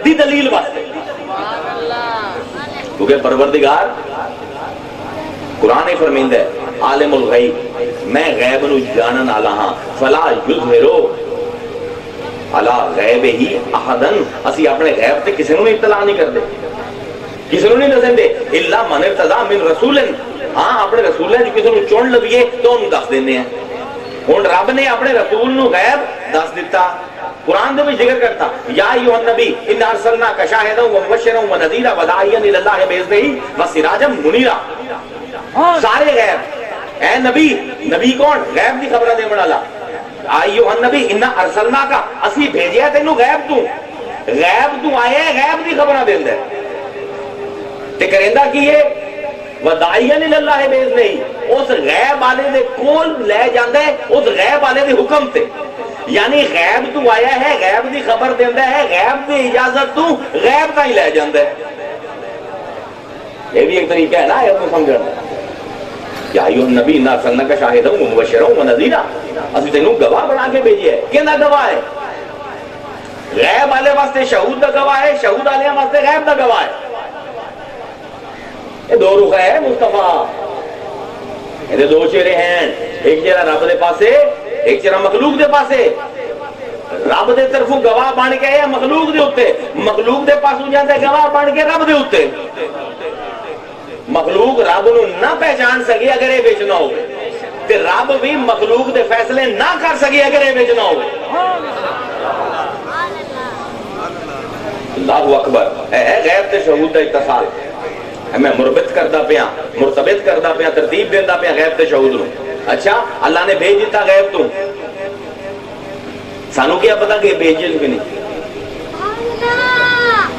دی دلیل واسطے، کیونکہ پروردگار قرآن فرمیندا ہے عالم الغیب، میں غیب نو جانن والا ہاں، فلا یظہرو علی غیبہ احدن، اسی اپنے غیب تے کسی نوں اطلاع نہیں کردے، کسی نوں نہیں دسن دے، الا من ارتضی من رسول، ہاں اپنے رسول جو کسی نوں چن لویے تو انہوں دس دینے ہیں۔ ہن رب نے اپنے رسول نو غیب دس دیتا، قرآن دے وچ ذکر کرتا یا ایھا النبی انا ارسلناک شاہدا ومبشرا ونذیرا وداعیا الی اللہ باذنہ وسراجا منیرا، سارے غیب، اے نبی، نبی کون؟ غیب دی خبراں دین والا، ایھا النبی انا ارسلناک، اسی بھیجیا تینوں غیب تو آیا ہے، غیب دی خبراں دیندا ہے تے کریندا کی ہے وداعیا الی اللہ باذنہ، اس غیب والے دے کول لے جاندا ہے اس غیب والے دے حکم تے، یعنی غیب تو آیا ہے، غیب دی خبر دیندا ہے، غیب دی اجازت تو غیب تائیں لے جاندا ہے۔ یہ بھی ایک طریقہ ہے نا آیت کو سمجھنا، یا ایھا النبی انا ارسلناک شاہدا ومبشرا ونذیرا، اسی تینوں گواہ بنا کے بھیجیا ہے، کیندا گواہ ہے؟ غیب والے واسطے شہود دا گواہ ہے، شہود والے واسطے غیب دا گواہ ہے۔ یہ دو رخ ہے مصطفیٰ، یہ دو چہرے ہیں، ایک چہرہ رب دے پاسے، ایک چہرہ مخلوق دے پاسے، رب دے طرفوں گواہ بن کے یا مخلوق دے اتے، مخلوق دے پاسوں جاندا ہے گواہ بن کے رب دے اتے، مخلوق رب نو نہ پہچان سکے اگر یہ وچ نہ ہوئے، تے رب بھی مخلوق دے فیصلے نہ کر سکے اگر یہ وچ نہ ہوئے۔ اللہ اکبر، ہے غیب تے شہود دا اتصال، میں مربط کردا پیا، مرتبط کردا پیا، ترتیب دیندا پیا غیب تے شہود نو۔ اچھا اللہ نے بھیج دیتا غیب تو، سانو کیا پتا کہ بھیجے کہ نہیں؟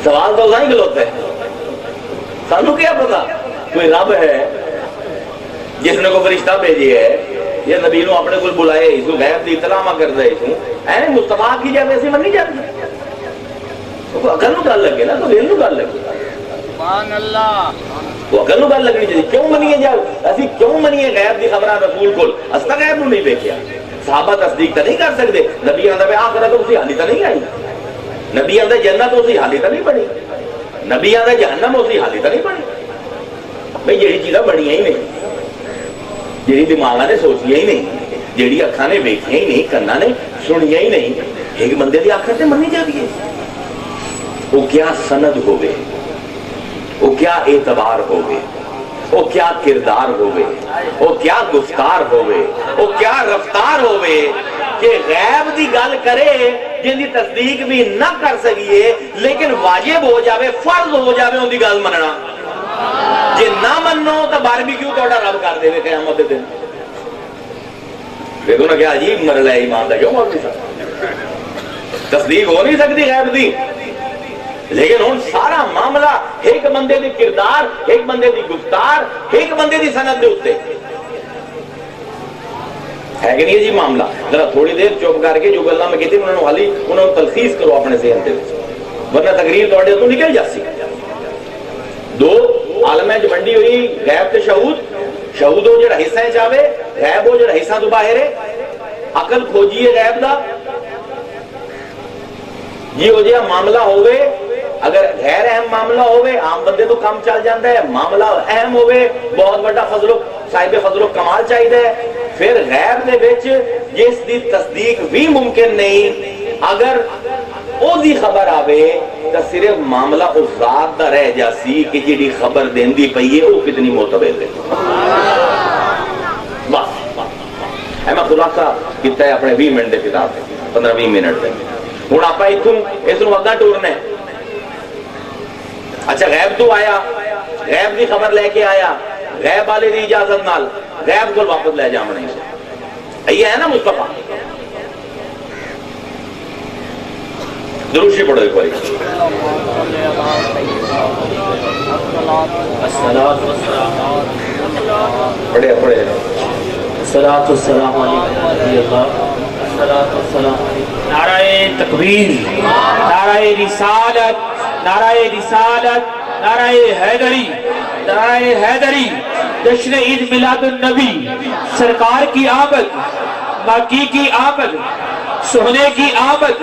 سوال تو نہیں کھلوتا ہے، سانو کیا پتا؟ کوئی رب ہے جس نے کوئی فرشتہ بھیجی ہے یا نبی نو اپنے کول بلائے، اس کو غیب دی اطلاع ما کردا ہے، اس کو اینے مصطفیٰ کی جائے ایسی مننی جاتی، تو اکل نو گل لگے نا، تو دل نو گل لگے، سبحان اللہ، تو اکل نو گل لگنی چاہیے۔ کیوں منیے جاؤ اسی، کیوں منیے غیب دی خبراں رسول کول؟ اس تا غیب نو نہیں دیکھیا، صحابہ تصدیق تو نہیں کر سکتے، نبی آندا پہ آخرت اسی حالی تو نہیں آئی، نبی آندا جنت اسی حالی تو نہیں بنی، نبی آندا جہنم اسی حالی تو نہیں بنی، بھئی جہی چیزاں بنیاں ہی نہیں، جہی دماغاں نے سوچیاں ہی نہیں، جہی اکھاں نے ویکھیاں ہی نہیں، کناں نے سنیاں ہی نہیں، ایک بندے دی آخرت تے مننی جاتی ہے۔ وہ کیا سند ہوگے، وہ کیا اعتبار ہوگے، وہ کیا کردار ہوئے، وہ کیا گفتار ہوئے، وہ کیا رفتار ہوئے کہ غیب دی گل کرے جن دی تصدیق بھی نہ کر سکیے لیکن واجب ہو جاوے، فرض ہو جاوے ان دی گل مننا، جے نہ منو تو باربیکیو توڑا رب کر دے قیامت دے دن۔ دیکھو نا کیا عجیب مرل ہے ایمان دا، کیوں مولوی صاحب تصدیق ہو نہیں سکتی غیب دی، لیکن ہن سارا معاملہ ایک بندے دی کردار، ایک بندے دی گفتار، ایک بندے دی سند دے اتے ہے کہ نہیں جی معاملہ؟ ذرا تھوڑی دیر چپ کر کے جو گلاں میں کہتے ہیں انہوں نے تلخیص کرو اپنے ذہن دے وچ، ورنہ تقریر تواڈے تو نکل جاسی۔ دو عالم جو منڈی ہوئی غیب تے شہود، شہود ہو جڑا حصہ چاہے، غیب ہو جڑا حصہ تو باہر ہے، عقل کھوجیے غیب دا جی ہو جائے معاملہ ہوئے، اگر غیر اہم معاملہ ہوئے عام بندے تو کام چل جاندہ ہے، معاملہ اہم ہوئے بہت بڑا فضل و صاحب فضل و کمال چاہیے ہے، پھر غیب دے وچ جس دی تصدیق بھی ممکن نہیں، اگر او دی خبر آوے تو صرف معاملہ اس ذات دا رہ جاسی کہ جیڑی خبر دین دی پئیے او کتنی معتبر ہے۔ بس میں خلاصہ کیتا ہے اپنے 20 منٹ دے کتاب ہے، 15-20 منٹ دے، ہوں آپ اتوں اس نو اگاں ٹورنا ہے۔ اچھا غیب تو آیا، غیب دی خبر لے کے آیا، غیب والے دی اجازت نال غیب کو واپس لے جا نہیں، یہ ہے نا مصطفیٰ۔ دروشی پڑھو ایک باری، پڑھے پڑھے، الصلاۃ والسلام علیکم، نعرہ تکبیر، نعرہ رسالت، نعرہ رسالت، نعرہ حیدری، نعرہ حیدری، جشن عید میلاد النبی، سرکار کی آمد، ماکی کی آمد، سہنے کی آمد،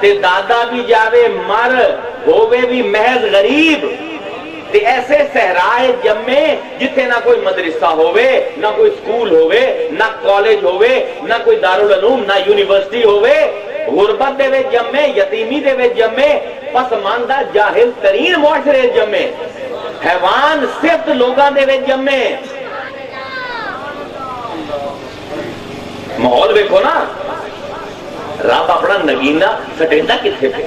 تے دادا بھی جاوے مر ہووے بھی محض غریب تے ایسے صحرائے جمے جتھے نہ کوئی مدرسہ ہووے نہ کوئی سکول ہووے نہ کالج ہووے نہ کوئی دارالعلوم نہ یونیورسٹی ہووے غربت دے وچ جمے یتیمی دے وچ جمے پسماندہ جاہل ترین معاشرے جمے حیوان صفت لوگاں دے وچ جمے ماحول دیکھو نا رب اپنا نگینا سٹیندا کتنے پہ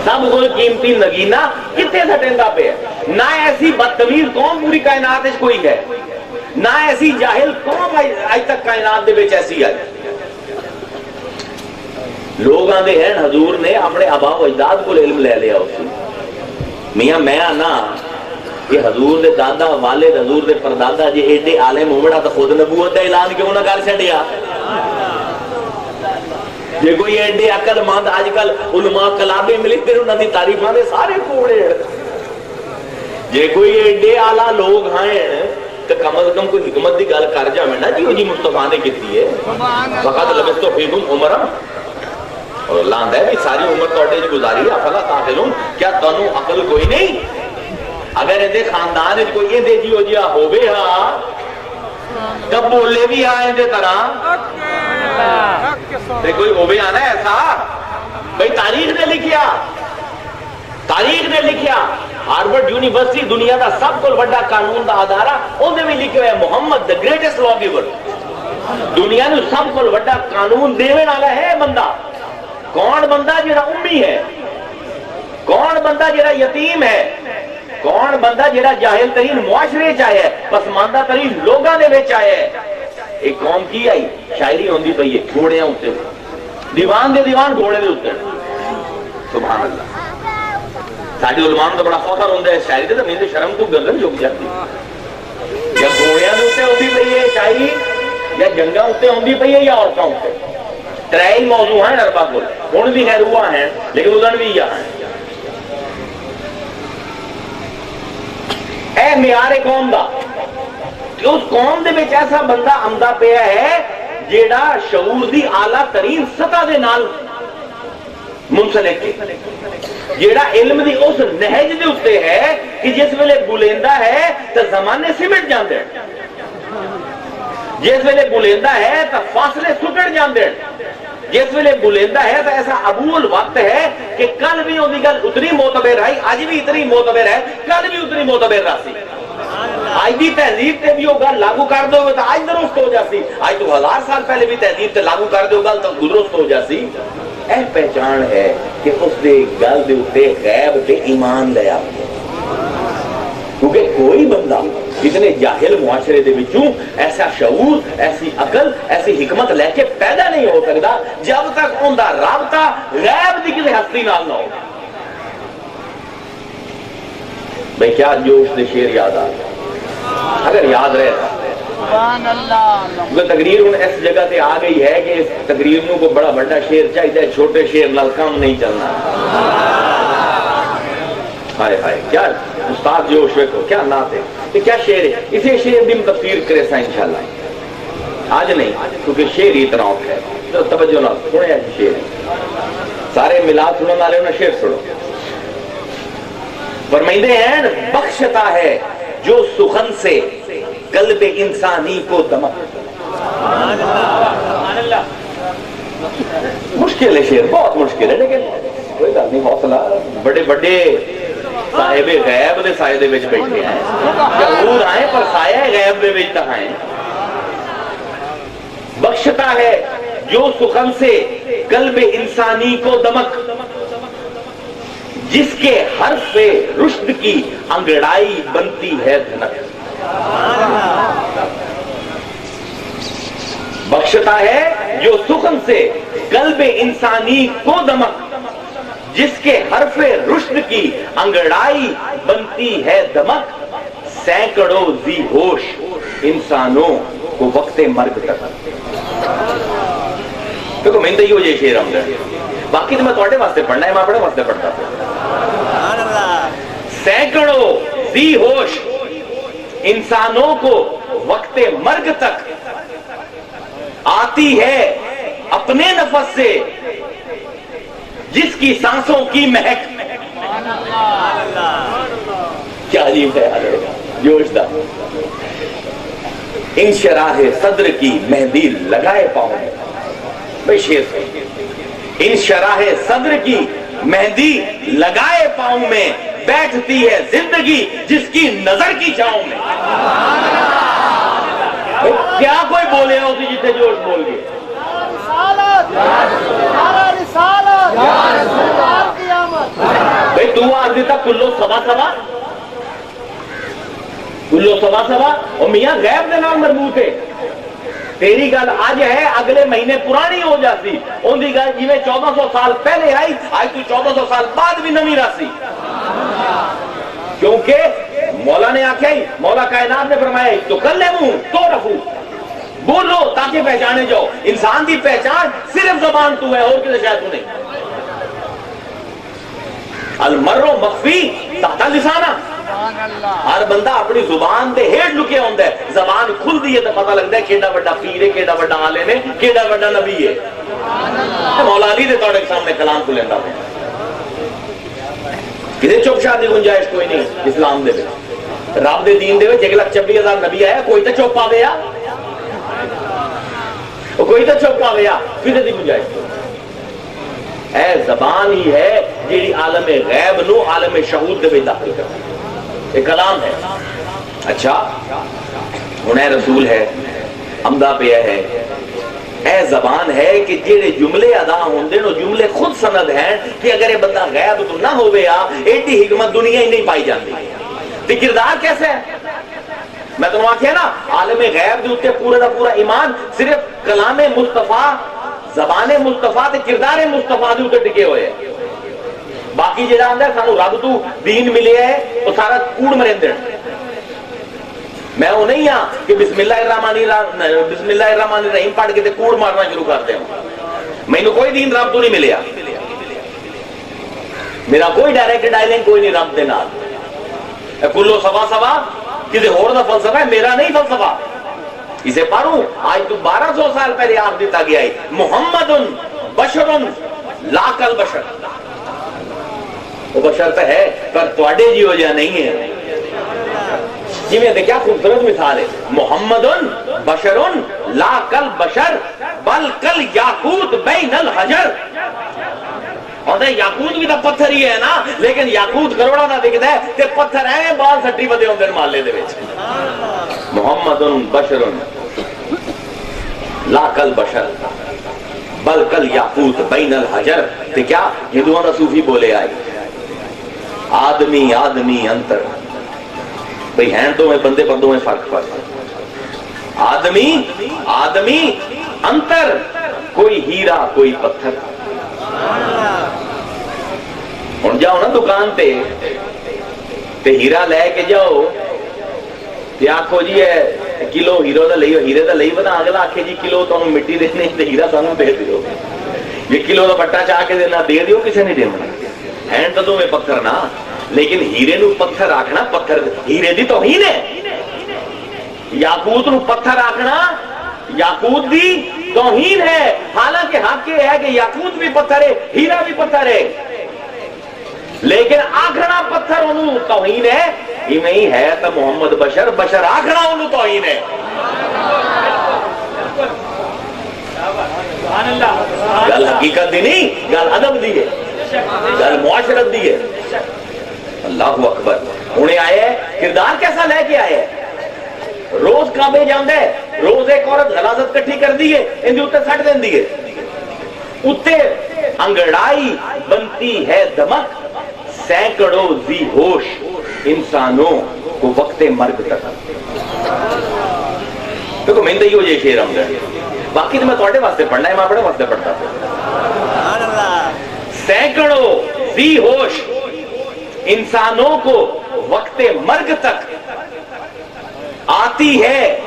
سب کو قیمتی نگینا کتنے سٹیندا پہ نہ ایسی بدتمیز قوم پوری کائنات کوئی ہے نہ ایسی جاہل قوم آج تک کائنات دے وچ ایسی آئی لوگ آندے ہیں حضور نے اپنے آبا و اجداد کو علم لے لیا اس میاں میں آنا یہ حضور دے دادا والد حضور دے پردادا جی ایڈے عالم ہونا تو خود نبوت کا اعلان کیوں نہ کر چھڈیا جے کوئی ایڈے عقل مند آج کل علماء کلابے ملی پھر انہاں دی تعریفاں دے سارے کوڑے جے کوئی ایڈے اعلیٰ لوگ ہیں تو کم از کم کوئی حکمت دی گل کر جاویں نا جی مصطفیٰ نے کیتی ہے فقط لبثت فیکم عمرا اور اللہ آندا ہے بھی ساری عمر تواڈے وچ گزاری ہے افلا تعقلون کیا تانوں عقل کوئی نہیں اگر اندے خاندان وچ کوئی اندے جیو جیا ہووے ہاں تب بولے بھی آئیں دے طرح کوئی ہووے آنا ایسا بھئی تاریخ نے لکھیا ہارورڈ یونیورسٹی دنیا دا سب کو بڑا قانون دا ادارہ اوندے وچ لکھیا ہے محمد دی گریٹسٹ لا گیور دنیا نو سب کو بڑا قانون دیون والا ہے بندہ کون بندہ جڑا امی ہے کون بندہ جڑا یتیم ہے کون بندہ جڑا جاہل ترین معاشرے چاہے ہے پسماندہ ترین لوگاں دے وچ آئے ایک قوم کی آئی شاعری ہوندی پئی ہے گھوڑیاں اتے دیوان دے دیوان گھوڑے دے اتے سبحان اللہ ساڈے علماء دا بڑا فخر ہوندا ہے شاعری تے زمین تے شرم تو گردن جھک جاتی یا گھوڑیاں دے اتے ہوندی پئی ہے شاعری یا جنگاں اتے ہوندی پئی ہے یا عورتاں اتے ترے موضوع ہیں اربا کول ہن بھی خیر ہوا ہیں لیکن ادھر بھی یہ ہیں اے معیار قوم دا کہ اس قوم دے وچ ایسا بندہ آمدا پیا ہے جیڑا شعور دی اعلیٰ ترین سطح دے نال منسلک ہے جیڑا علم دی اس نہج دے اتے ہے کہ جس ویلے بلیندا ہے تو زمانے سمٹ جاندے جس ویلے بلیندا ہے تو فاصلے سکڑ جاندے جس ویلے بلیندا ہے تو ایسا ابول وقت ہے کہ کل بھی اندی گل اتنی معتبر ہے آج بھی اتنی معتبر ہے کل بھی اتنی معتبر رہی آج بھی تہذیب تے بھی وہ گل لاگو کر دو تو آج درست ہو جاسی آج تو 1000 سال پہلے بھی تہذیب تے لاگو کر دو گل تو درست ہو جاسی اے پہچان ہے کہ اس دے گل دے اتے غیب تے ایمان لے آ کیونکہ کوئی بندہ اتنے جاہل معاشرے دے وچوں ایسا شعور ایسی عقل ایسی حکمت لے کے پیدا نہیں ہو سکتا جب تک ان دا رابطہ غیب دی کسی ہستی نال نہ ہو بھئی کیا جوش دے شیر یاد آ اگر یاد رہے کیونکہ تقریر ان اس جگہ تے آ گئی ہے کہ اس تقریر نو کو بڑا بڑا شیر چاہیے چھوٹے شیر نال کام نہیں چلنا ہائے ہائے کیا استاد جوش ویکھو کیا نعت ہے کہ کیا شعر ہے اسے شعر بھی تفسیر کرے سا انشاءاللہ آج نہیں کیونکہ شعر ہی اتنا اوکھا ہے تو توجہ نہ سنے ایسی شعر ہے سارے ملاد سننے والے انہیں شعر سنو فرمائندے ہیں بخشتا ہے جو سخن سے قلب انسانی کو دمک مشکل ہے شعر بہت مشکل ہے لیکن کوئی بات نہیں حوصلہ بڑے بڑے صاحب غیب دے سائے دے وچ بیٹھے ہیں ضرور آئیں پر سایہ غیب دے وچ تہائیں بخشتا ہے جو سخن سے قلب انسانی کو دمک جس کے حرف سے رشد کی انگڑائی بنتی ہے دھنک بخشتا ہے جو سخن سے قلب انسانی کو دمک جس کے حرف رشد کی انگڑائی بنتی ہے دمک سینکڑوں ذی ہوش انسانوں کو وقت مرگ تک دیکھو میں تو یہ شعر ہوں گا باقی تو میں تھوڑے واسطے پڑھنا ہے میں اپنے واسطے پڑھتا ہوں سینکڑوں ذی ہوش انسانوں کو وقت مرگ تک آتی ہے اپنے نفس سے جس کی سانسوں کی مہک. کیا عجیب خیال ہے جوشدہ. ان شراح صدر کی مہندی لگائے پاؤں میں. بھائی شیر سے ان شراح صدر کی مہندی لگائے پاؤں میں بیٹھتی ہے زندگی جس کی نظر کی چھاؤں میں. کیا کوئی بولے ہو کہ جتنے جوش بول گئے. بھائی تو آج دیتا کلو سوا سوا کلو سوا سوا اور میاں غیب دے نام مربوط ہے. تیری گل آج ہے اگلے مہینے پرانی ہو جاتی. ان دی گل جی 1400 سال پہلے آئی آج تو 1400 سال بعد بھی نمی راسی. کیونکہ مولا نے آخیا ہی مولا کائنات نے فرمایا تو کر لے منہ تو رکھو بولو تاکہ پہچانے جاؤ. انسان دی پہچان صرف زبان تو ہے اور کسی شاید تو نہیں. المرء مخفی تحت لسانہ. ہر بندہ اپنی زبان دے ہیٹ لکیا ہوندہ ہے. زبان کھل دی ہے تو پتہ لگتا ہے کیڑا بڑا پیر ہے کیڑا بڑا عالم ہے کیڑا بڑا نبی ہے. مولا علی دے توڑے کے سامنے کلام کو لیندہ ہے. کسی چپ شاہ دی گنجائش کوئی نہیں اسلام دے. رب دے دین دے 1,26,000 نبی آیا کوئی تو چپ آوے یا کوئی تو چپ آوے یا کسی دی گنجائش کوئی. اے زبان ہی ہے جیڑی عالم غیب نو عالم شہود دے بھی داخل کرتا ہے. یہ کلام ہے. اچھا انہیں رسول ہے عمدہ پہ ہے. اے زبان ہے کہ جیڑے جملے ادا ہوندے نو جملے خود سند ہیں کہ اگر یہ بندہ غیب تو نہ ہوئے یا ایڈی حکمت دنیا ہی نہیں پائی جاتی. تو کردار کیسے ہے؟ میں تمہیں آکھیا نا عالم غیب دے اتے پورا دا پورا ایمان صرف کلام مصطفیٰ زبان مصطفیٰ تے کردار مصطفیٰ دے اتے ٹکے ہوئے ہیں. باقی جڑا آندا ہے سانو رب تو دین ملے ہے وہ سارا کوڑ مریندن. میں وہ نہیں ہاں کہ بسم اللہ الرحمن الرحیم پڑھ کے تے کوڑ مارنا شروع کر دیں. میں نے کوئی دین رب تو نہیں ملیا. میرا کوئی ڈائریکٹ ڈائلنگ کوئی نہیں رب دے نال. کلو سوا سوا کسی اور دا فلسفہ ہے میرا نہیں فلسفہ. اسے پڑھوں آج تو 1200 سال پہلے آپ دیتا گیا ہے محمد بشر لا کل بشر. وہ بشر تو ہے پر تواڈے جی ہو جا نہیں ہے. جی میں کیا خوبصورت مثال ہے. محمد بشر لا کل بشر بل کل یاقوت بین الحجر. اور یاقوت بھی تو پتھر ہی ہے نا لیکن یاقوت کروڑا نہ دکھتا ہے تے پتھر ہے بال سٹی بدے ہوندے محلے دے وچ. محمد بشر لا کل بشر بل کل یاقوت بین الحجر. تے کیا ہندوؤں دا صوفی بولے آئی آدمی آدمی انتر. بھئی ہیں تو میں بندے بندوں میں فرق آدمی آدمی انتر کوئی ہیرا کوئی پتھر. ہن جاؤ نا دکان تے ہیرا لے کے جاؤ تے آکھو جی ہے کلو ہیرو دا لئیو ہیرے دا لئی بنا اگلا آکھے جی کلو تو مٹی دینے تے ہیرا سانوں دے دیو. یہ کلو دا بٹا چاہ کے دینا دے دیو کسے نہیں دینا. ہیں تو میں پتھر نا لیکن ہیرے نو پتھر آکھنا پتھر ہیرے دی توہین ہے. یاقوت نو پتھر آکھنا یاقوت دی توہین ہے. حالانکہ حق یہ ہے کہ یاقوت بھی پتھر ہے ہیرا بھی پتھر ہے لیکن آکھنا پتھر انہوں توہین ہے. یہ نہیں ہے تو محمد بشر بشر آکھنا انہوں توہین ہے. گل حقیقت دی نہیں گل ادب دی ہے گل معاشرت دی ہے. اللہ اکبر. انہیں آئے ہیں کردار کیسا لے کے آئے ہیں. روز کعبے جاندے روز ایک عورت غلاظت کٹھی کر دی ہے اندھی اتے سٹ دین دی ہے اتے انگڑائی بنتی ہے دمک سینکڑوں ذی ہوش انسانوں کو وقت مرگ تک. دیکھو میں ہی ہو جائے شیر ہم گئے باقی تو میں توڑے واسطے پڑھنا ہے میں اپنے واسطے پڑھتا ہوں. سینکڑوں ذی ہوش انسانوں کو وقت مرگ تک آتی ہے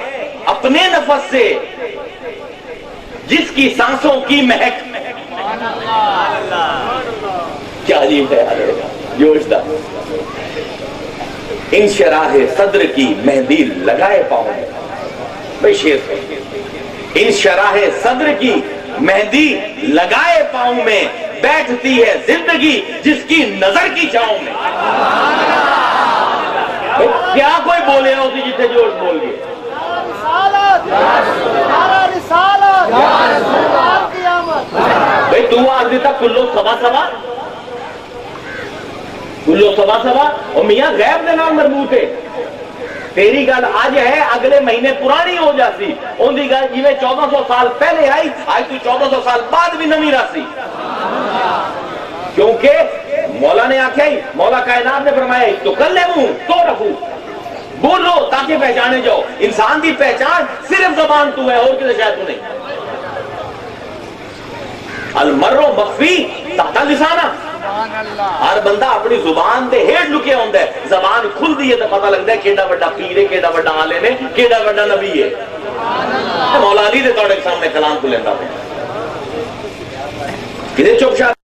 اپنے نفس سے جس کی سانسوں کی مہک. کیا عجیب ہے جوشدہ. ان شراح صدر کی مہندی لگائے پاؤں میں. بھئی شیر ان شراح صدر کی مہندی لگائے پاؤں میں بیٹھتی ہے زندگی جس کی نظر کی چھاؤں میں. کیا کوئی بولے ہو کہ جتنے جوش بول گئے. بھئی تو آج دیتا کلو سبا سبا کلو سبا سبا اور میاں غیب دے نام مربوط ہے. تیری گل آج ہے اگلے مہینے پرانی ہو جاتی. ان دی گل جی 1400 سال پہلے آئی آج تو 1400 سال بعد بھی نمی راسی. کیونکہ مولا نے آکھا ہی مولا کائنات نے فرمایا تو کر لے ہوں تو رکھوں بولو تاکہ پہچانے جاؤ. انسان دی پہچان صرف زبان تو ہے اور کسی شاید تو نہیں. المرء مخفی تحت لسانہ. ہر بندہ اپنی زبان دے ہیٹ لکیا ہوندہ ہے. زبان کھل دی ہے تو پتہ لگتا ہے کیڑا بڑا پیر ہے کیڑا بڑا عالم ہے کیڑا بڑا نبی ہے. مولا علی دے توڑے کے سامنے کلام کو لیندہ پہ کدھے چپ شاہ